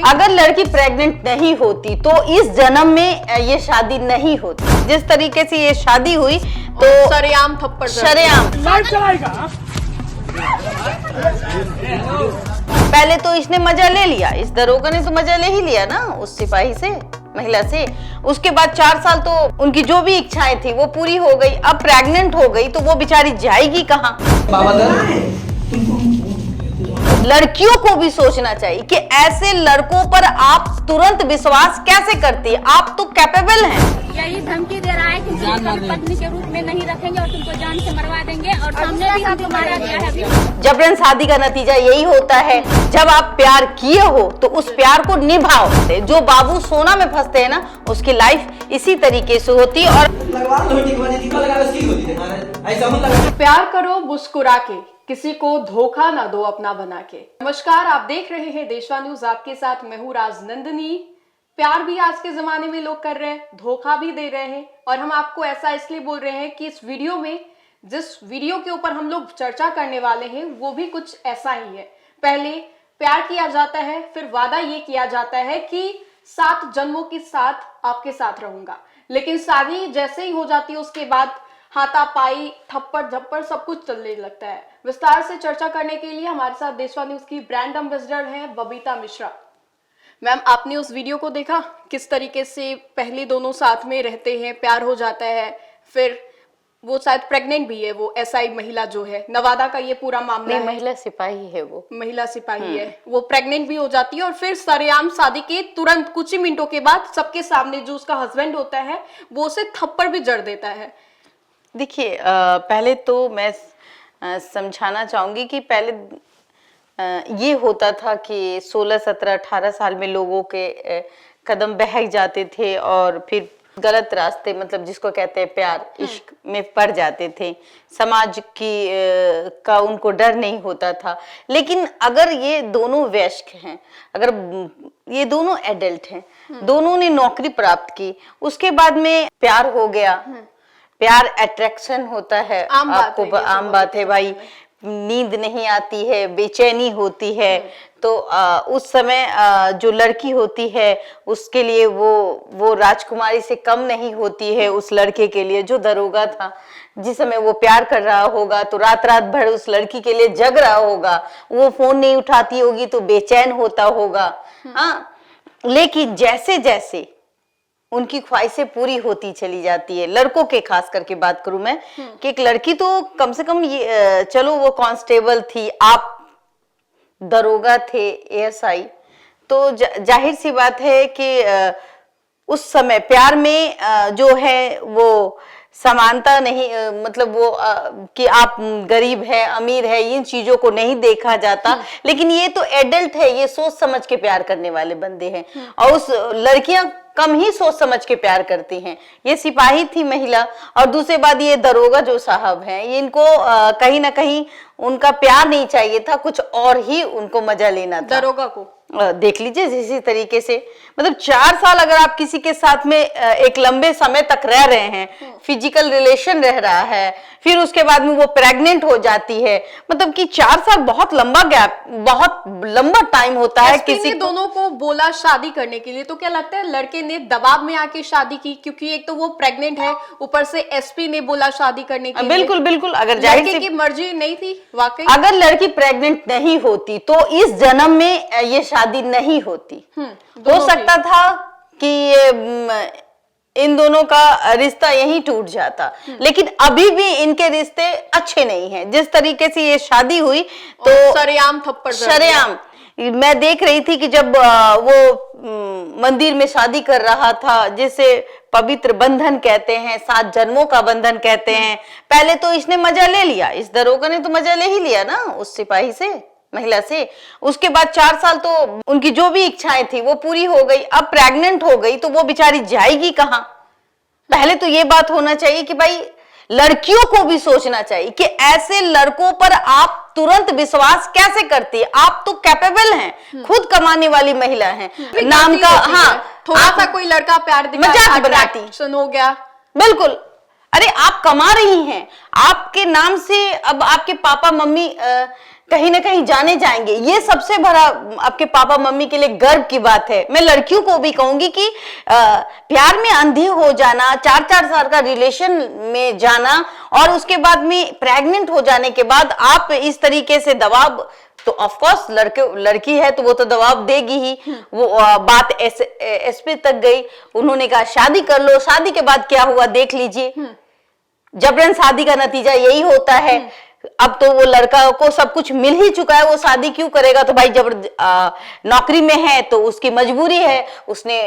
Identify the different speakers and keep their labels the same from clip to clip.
Speaker 1: अगर लड़की प्रेग्नेंट नहीं होती तो इस जन्म में ये शादी नहीं होती। जिस तरीके से ये शादी हुई तो
Speaker 2: सरेआम थप्पड़
Speaker 1: शरेआम। पहले तो इसने मजा ले लिया, इस दरोगा ने तो मजा ले ही लिया ना उस सिपाही से, महिला से। उसके बाद 4 साल तो उनकी जो भी इच्छाएं थी वो पूरी हो गई। अब प्रेग्नेंट हो गई तो वो बेचारी जाएगी कहाँ? लड़कियों को भी सोचना चाहिए कि ऐसे लड़कों पर आप तुरंत विश्वास कैसे करती है? आप तो कैपेबल हैं।
Speaker 3: यही धमकी दे रहा है कि तुमको पत्नी के रूप में नहीं रखेंगे और तुमको जान से मरवा देंगे, और सामने भी हमको मारा गया है।
Speaker 1: जबरन शादी का नतीजा यही होता है। जब आप प्यार किए हो तो उस प्यार को निभाओ। जो बाबू सोना में फंसते हैं ना, उसकी लाइफ इसी तरीके से होती है। और
Speaker 2: प्यार करो मुस्कुरा के, किसी को धोखा ना दो अपना बना के। नमस्कार, आप देख रहे हैं देशवा न्यूज, आपके साथ मैं हूं राजनंदिनी। प्यार भी आज के जमाने में लोग कर रहे हैं, धोखा भी दे रहे हैं, और हम आपको ऐसा इसलिए बोल रहे हैं कि इस वीडियो में, जिस वीडियो के ऊपर हम लोग चर्चा करने वाले हैं, वो भी कुछ ऐसा ही है। पहले प्यार किया जाता है, फिर वादा ये किया जाता है कि 7 जन्मों के साथ आपके साथ रहूंगा, लेकिन शादी जैसे ही हो जाती है उसके बाद हाथापाई, थप्पड़ झप्पड़ सब कुछ चलने लगता है। विस्तार से चर्चा करने के लिए हमारे साथ देशवा न्यूज की ब्रांड एम्बेसडर हैं बबीता मिश्रा। मैम, आपने उस वीडियो को देखा, किस तरीके से पहले दोनों साथ में रहते हैं, प्यार हो जाता है, फिर वो शायद प्रेग्नेंट भी है, वो एसआई महिला जो है, नवादा का ये पूरा मामला है।
Speaker 1: महिला सिपाही है, वो
Speaker 2: महिला सिपाही है, वो प्रेग्नेंट भी हो जाती है, और फिर सरेआम शादी के तुरंत कुछ ही मिनटों के बाद सबके सामने जो उसका हस्बैंड होता है वो उसे थप्पड़ भी जड़ देता है।
Speaker 1: देखिए, पहले तो मैं समझाना चाहूंगी कि पहले ये होता था कि 16, 17, 18 साल में लोगों के कदम बहक जाते थे और फिर गलत रास्ते, मतलब जिसको कहते हैं प्यार, इश्क में पड़ जाते थे। समाज की का उनको डर नहीं होता था। लेकिन अगर ये दोनों वयस्क हैं, अगर ये दोनों एडल्ट हैं, दोनों ने नौकरी प्राप्त की, उसके बाद में प्यार हो गया। प्यार अट्रैक्शन होता है, आपको आम बात है भाई। नींद नहीं आती है, बेचैनी होती है, तो उस समय जो लड़की होती है उसके लिए वो राजकुमारी से कम नहीं होती है। उस लड़के के लिए जो दरोगा था, जिस समय वो प्यार कर रहा होगा तो रात रात भर उस लड़की के लिए जग रहा होगा। वो फोन नहीं उठाती होगी तो बेचैन होता होगा। हाँ, लेकिन जैसे जैसे उनकी ख्वाहिशें पूरी होती चली जाती है, लड़कों के खास करके बात करूं मैं, कि एक लड़की तो कम से कम ये, चलो वो कांस्टेबल थी, आप दरोगा थे, एएसआई, तो जाहिर सी बात है कि उस समय प्यार में जो है वो समानता नहीं, मतलब वो कि आप गरीब है, अमीर है, इन चीजों को नहीं देखा जाता। लेकिन ये तो एडल्ट है, ये सोच समझ के प्यार करने वाले बंदे हैं, और उस लड़कियां कम ही सोच समझ के प्यार करती हैं। ये सिपाही थी महिला, और दूसरी बात ये दरोगा जो साहब हैं, ये इनको कहीं ना कहीं उनका प्यार नहीं चाहिए था, कुछ और ही उनको मजा लेना था।
Speaker 2: दरोगा को
Speaker 1: देख लीजिए, इसी तरीके से, मतलब 4 साल अगर आप किसी के साथ में एक लंबे समय तक रह रहे हैं, फिजिकल रिलेशन रह रहा है, फिर उसके बाद में वो प्रेग्नेंट हो जाती है, मतलब कि 4 साल बहुत लंबा गैप, बहुत लंबा टाइम होता है। किसी
Speaker 2: दोनों को बोला शादी करने के लिए, तो क्या लगता है लड़के ने दबाव में आके शादी की? क्योंकि एक तो वो प्रेग्नेंट है, ऊपर से एसपी ने बोला शादी करने के लिए।
Speaker 1: बिल्कुल बिल्कुल, अगर
Speaker 2: लड़के की मर्जी नहीं थी वाकई।
Speaker 1: अगर लड़की प्रेग्नेंट नहीं होती तो इस जन्म में ये शादी नहीं होती। हो सकता था कि इन दोनों का रिश्ता यहीं टूट जाता, लेकिन अभी भी इनके रिश्ते अच्छे नहीं हैं। जिस तरीके से ये शादी हुई तो
Speaker 2: सरेआम थप्पड़,
Speaker 1: सरेआम। मैं देख रही थी कि जब वो मंदिर में शादी कर रहा था, जिसे पवित्र बंधन कहते हैं, 7 जन्मों का बंधन कहते हैं, पहले तो इसने मजा ले लिया, इस दरोगा ने तो मजा ले ही लिया ना उस सिपाही से, महिला से। उसके बाद 4 साल तो उनकी जो भी इच्छाएं थी वो पूरी हो गई। अब प्रेग्नेंट हो गई तो वो बेचारी जाएगी कहाँ? पहले तो ये बात होना चाहिए कि भाई लड़कियों को भी सोचना चाहिए कि ऐसे लड़कों पर आप तुरंत विश्वास कैसे करती है? आप तो कैपेबल हैं, खुद कमाने वाली महिला हैं, नाम का, हाँ,
Speaker 2: थोड़ा सा कोई लड़का प्यार दिखा,
Speaker 1: मजाक बनाती
Speaker 2: हो गया।
Speaker 1: बिल्कुल, अरे आप कमा रही हैं, आपके नाम से अब आपके पापा मम्मी कहीं ना कहीं जाने जाएंगे। ये सबसे बड़ा आपके पापा मम्मी के लिए गर्व की बात है। मैं लड़कियों को भी कहूंगी कि प्यार में अंधे हो जाना, 4-4 साल का रिलेशन में जाना और उसके बाद में प्रेग्नेंट हो जाने के बाद आप इस तरीके से दबाव, तो ऑफ कोर्स लड़की है तो वो तो दबाव देगी ही। वो बात एसपी तक गई, उन्होंने कहा शादी कर लो। शादी के बाद क्या हुआ देख लीजिए, जबरन शादी का नतीजा यही होता है। अब तो वो लड़का को सब कुछ मिल ही चुका है, वो शादी क्यों करेगा? तो भाई नौकरी में है तो उसकी मजबूरी है, उसने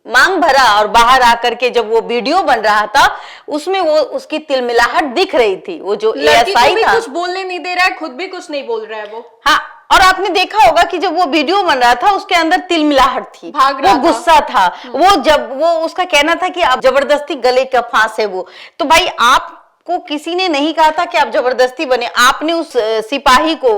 Speaker 1: मांग भरा। और बाहर आकर के जब वो वीडियो बन रहा था उसमें वो उसकी तिलमिलाहट दिख रही थी। वो जो एएसआई था
Speaker 2: कुछ बोलने नहीं दे रहा है, खुद भी कुछ नहीं बोल रहा है वो।
Speaker 1: हाँ, और आपने देखा होगा कि जब वो वीडियो बन रहा था उसके अंदर तिलमिलाहट थी, वो गुस्सा था। वो जब वो उसका कहना था कि आप जबरदस्ती गले का फांस है वो, तो भाई आपको किसी ने नहीं कहा था कि आप जबरदस्ती बने, आपने उस सिपाही को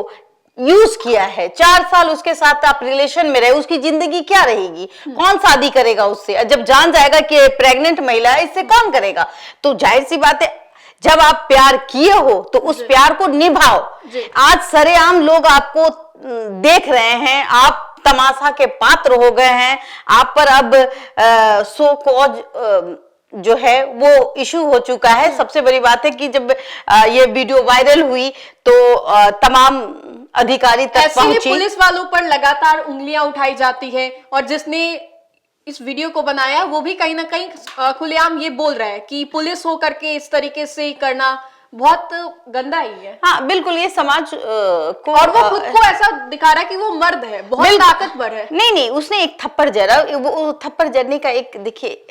Speaker 1: यूज किया है। 4 साल उसके साथ आप रिलेशन में रहे, उसकी जिंदगी क्या रहेगी? कौन शादी करेगा उससे? जब जान जाएगा कि प्रेग्नेंट महिला है, इससे कौन करेगा? तो जाहिर सी बात है जब आप प्यार किए हो तो उस प्यार को निभाओ। आज सरेआम लोग आपको देख रहे हैं, आप तमाशा के पात्र हो गए हैं, आप पर अब सो कॉज जो है वो इशू हो चुका है। सबसे बड़ी बात है कि जब ये वीडियो वायरल हुई तो तमाम अधिकारी तक पहुंची।
Speaker 2: पुलिस वालों पर लगातार उंगलियां उठाई जाती है और जिसने इस वीडियो को बनाया वो भी कहीं ना कहीं खुलेआम ये बोल रहा है कि पुलिस होकर के इस तरीके से करना बहुत गंदा ही है।
Speaker 1: हाँ बिल्कुल, ये समाज को,
Speaker 2: और वो खुद को ऐसा दिखा रहा है कि वो मर्द है, बहुत ताकतवर है।
Speaker 1: नहीं, उसने एक थप्पड़ जरा, वो थप्पड़ जरने का एक देखिए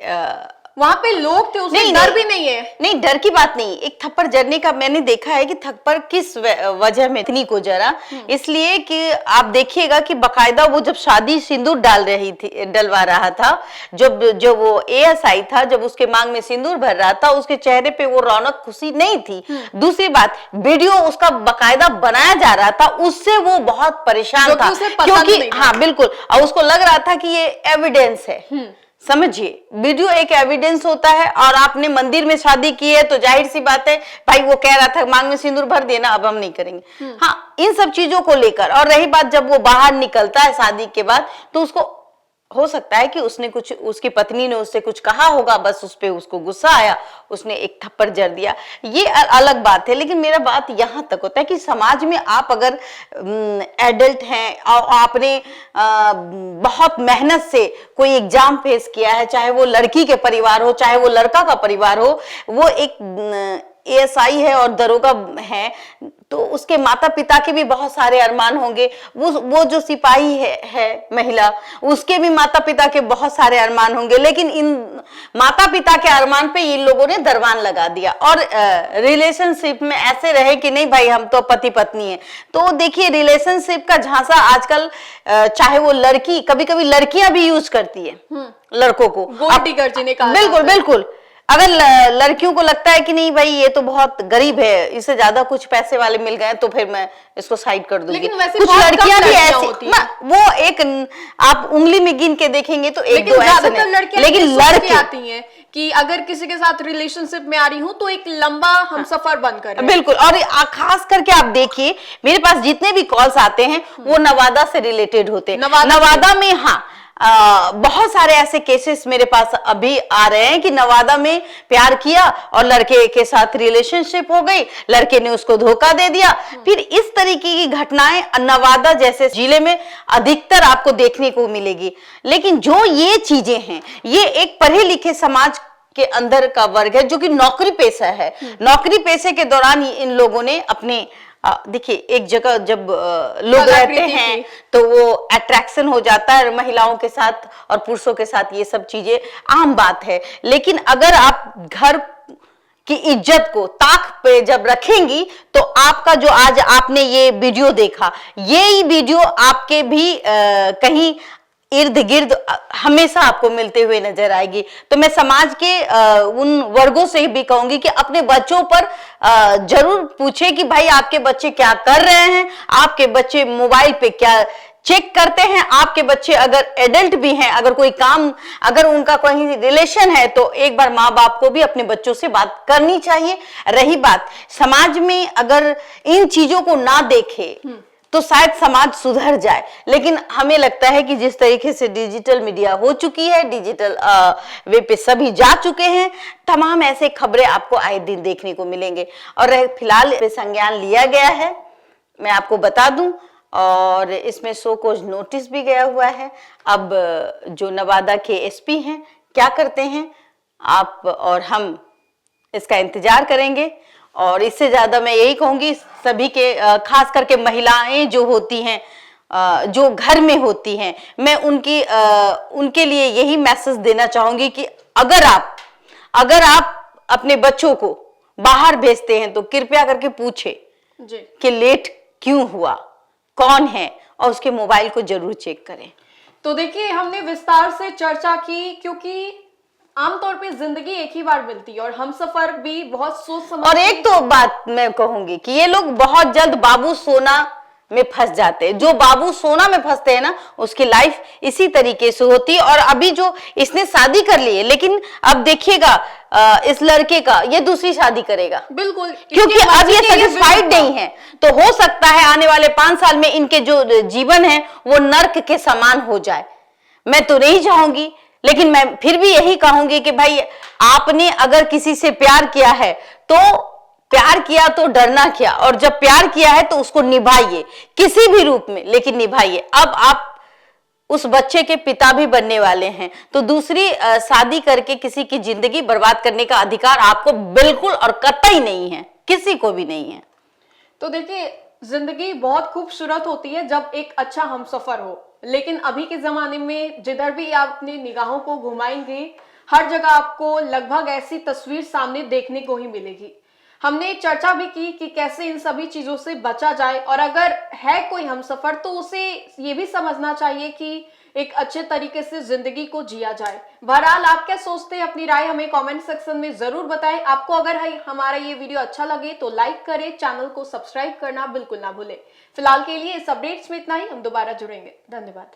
Speaker 2: वहां पे लोग थे, उसमें डर भी नहीं है।
Speaker 1: नहीं, डर की बात नहीं, एक थप्पड़ जरने का मैंने देखा है कि थप्पड़ किस वजह में इतनी को जरा, इसलिए कि आप देखिएगा कि बकायदा वो जब शादी सिंदूर डलवा रहा था, जब वो एएसआई था, जब उसके मांग में सिंदूर भर रहा था, उसके चेहरे पे वो रौनक खुशी नहीं थी। दूसरी बात, वीडियो उसका बकायदा बनाया जा रहा था, उससे वो बहुत परेशान था, क्योंकि हाँ बिल्कुल, और उसको लग रहा था कि ये एविडेंस है। समझिए, वीडियो एक एविडेंस होता है, और आपने मंदिर में शादी की है तो जाहिर सी बात है भाई वो कह रहा था मांग में सिंदूर भर देना, अब हम नहीं करेंगे। हाँ, इन सब चीजों को लेकर। और रही बात जब वो बाहर निकलता है शादी के बाद, तो उसको हो सकता है कि उसने कुछ, उसकी पत्नी ने उससे कुछ कहा होगा, बस उस पे उसको गुस्सा आया, उसने एक थप्पड़ जड़ दिया, ये अलग बात है। लेकिन मेरा बात यहां तक होता है कि समाज में आप अगर एडल्ट हैं और आपने बहुत मेहनत से कोई एग्जाम फेस किया है, चाहे वो लड़की के परिवार हो चाहे वो लड़का का परिवार हो, वो एक एएसआई है और दरोगा है, तो उसके माता पिता के भी बहुत सारे अरमान होंगे। वो जो सिपाही है महिला, उसके भी माता पिता के बहुत सारे अरमान होंगे। लेकिन इन माता पिता के अरमान पे इन लोगों ने दरवान लगा दिया और रिलेशनशिप में ऐसे रहे कि नहीं भाई हम तो पति पत्नी है। तो देखिए, रिलेशनशिप का झांसा आजकल चाहे वो लड़की, कभी कभी लड़कियां भी यूज करती है लड़कों को।
Speaker 2: गोल्ड डिगर जिन्हें कहा
Speaker 1: बिल्कुल बिल्कुल, अगर लड़कियों को लगता है कि नहीं भाई ये तो बहुत गरीब है, इससे ज्यादा कुछ पैसे वाले मिल गए तो फिर मैं इसको साइड कर दूंगी।
Speaker 2: लेकिन वैसे
Speaker 1: कुछ लड़कियां भी ऐसी,
Speaker 2: वो
Speaker 1: एक आप उंगली में गिन के देखेंगे तो एक दो ऐसे नहीं, लेकिन
Speaker 2: लड़की आती हैं कि अगर किसी के साथ रिलेशनशिप में आ रही हूँ तो एक लंबा हम सफर बंद करें।
Speaker 1: बिल्कुल, और खास करके आप देखिए मेरे पास जितने भी कॉल्स आते हैं वो नवादा से रिलेटेड होते हैं। नवादा में हाँ बहुत सारे ऐसे केसेस मेरे पास अभी आ रहे हैं कि नवादा में प्यार किया और लड़के के साथ रिलेशनशिप हो गई, लड़के ने उसको धोखा दे दिया। फिर इस तरीके की घटनाएं नवादा जैसे जिले में अधिकतर आपको देखने को मिलेगी। लेकिन जो ये चीजें हैं, ये एक पढ़े लिखे समाज के अंदर का वर्ग है जो कि नौकरी पेशा है। नौकरी पेशे के दौरान इन लोगों ने अपने देखिए, एक जगह जब लोग रहते हैं तो वो अट्रैक्शन हो जाता है महिलाओं के साथ और पुरुषों के साथ, ये सब चीजें आम बात है। लेकिन अगर आप घर की इज्जत को ताक पे जब रखेंगी तो आपका जो आज आपने ये वीडियो देखा, ये वीडियो आपके भी कहीं इर्द गिर्द हमेशा आपको मिलते हुए नजर आएगी। तो मैं समाज के उन वर्गों से भी कहूंगी कि अपने बच्चों पर जरूर पूछे कि भाई आपके बच्चे क्या कर रहे हैं, आपके बच्चे मोबाइल पे क्या चेक करते हैं आपके बच्चे अगर एडल्ट भी हैं, अगर कोई काम, अगर उनका कोई रिलेशन है, तो एक बार माँ बाप को भी अपने बच्चों से बात करनी चाहिए। रही बात समाज में, अगर इन चीजों को ना देखे तो शायद समाज सुधर जाए, लेकिन हमें लगता है कि जिस तरीके से डिजिटल मीडिया हो चुकी है, डिजिटल वे पे सभी जा चुके हैं, तमाम ऐसे खबरें आपको आए दिन देखने को मिलेंगे। और फिलहाल संज्ञान लिया गया है, मैं आपको बता दूं, और इसमें सो कॉज नोटिस भी गया हुआ है। अब जो नवादा के एसपी हैं क्या करते हैं, आप और हम इसका इंतजार करेंगे। और इससे ज्यादा मैं यही कहूंगी सभी के, खास करके महिलाएं जो होती हैं, जो घर में होती हैं, मैं उनके लिए यही मैसेज देना चाहूंगी कि अगर आप अपने बच्चों को बाहर भेजते हैं तो कृपया करके पूछे कि लेट क्यों हुआ, कौन है, और उसके मोबाइल को जरूर चेक करें।
Speaker 2: तो देखिए, हमने विस्तार से चर्चा की, क्योंकि आमतौर पे जिंदगी एक ही बार मिलती है और हम सफर भी बहुत सोच समझ।
Speaker 1: और एक तो बात मैं कहूंगी कि ये लोग बहुत जल्द बाबू सोना में फंस जाते हैं। जो बाबू सोना में फंसते हैं ना, उसकी लाइफ इसी तरीके से होती है। और अभी जो इसने शादी कर ली है, लेकिन अब देखिएगा इस लड़के का ये दूसरी शादी करेगा,
Speaker 2: बिल्कुल,
Speaker 1: क्योंकि अब ये सेटिस्फाइड नहीं है। तो हो सकता है आने वाले 5 साल में इनके जो जीवन है वो नर्क के समान हो जाए। मैं तो नहीं चाहूंगी, लेकिन मैं फिर भी यही कहूंगी कि भाई, आपने अगर किसी से प्यार किया है तो प्यार किया तो डरना क्या, और जब प्यार किया है तो उसको निभाइए किसी भी रूप में, लेकिन निभाइए। अब आप उस बच्चे के पिता भी बनने वाले हैं, तो दूसरी शादी करके किसी की जिंदगी बर्बाद करने का अधिकार आपको बिल्कुल और कतई नहीं है, किसी को भी नहीं है।
Speaker 2: तो देखिए, जिंदगी बहुत खूबसूरत होती है जब एक अच्छा हमसफर हो, लेकिन अभी के जमाने में जिधर भी आप अपनी निगाहों को घुमाएंगे, हर जगह आपको लगभग ऐसी तस्वीर सामने देखने को ही मिलेगी। हमने चर्चा भी की कि कैसे इन सभी चीजों से बचा जाए, और अगर है कोई हमसफर तो उसे ये भी समझना चाहिए कि एक अच्छे तरीके से जिंदगी को जिया जाए। बहरहाल, आप क्या सोचते हैं, अपनी राय हमें कमेंट सेक्शन में जरूर बताएं। आपको अगर हमारा ये वीडियो अच्छा लगे तो लाइक करें, चैनल को सब्सक्राइब करना बिल्कुल ना भूलें। फिलहाल के लिए इस अपडेट्स में इतना ही, हम दोबारा जुड़ेंगे। धन्यवाद।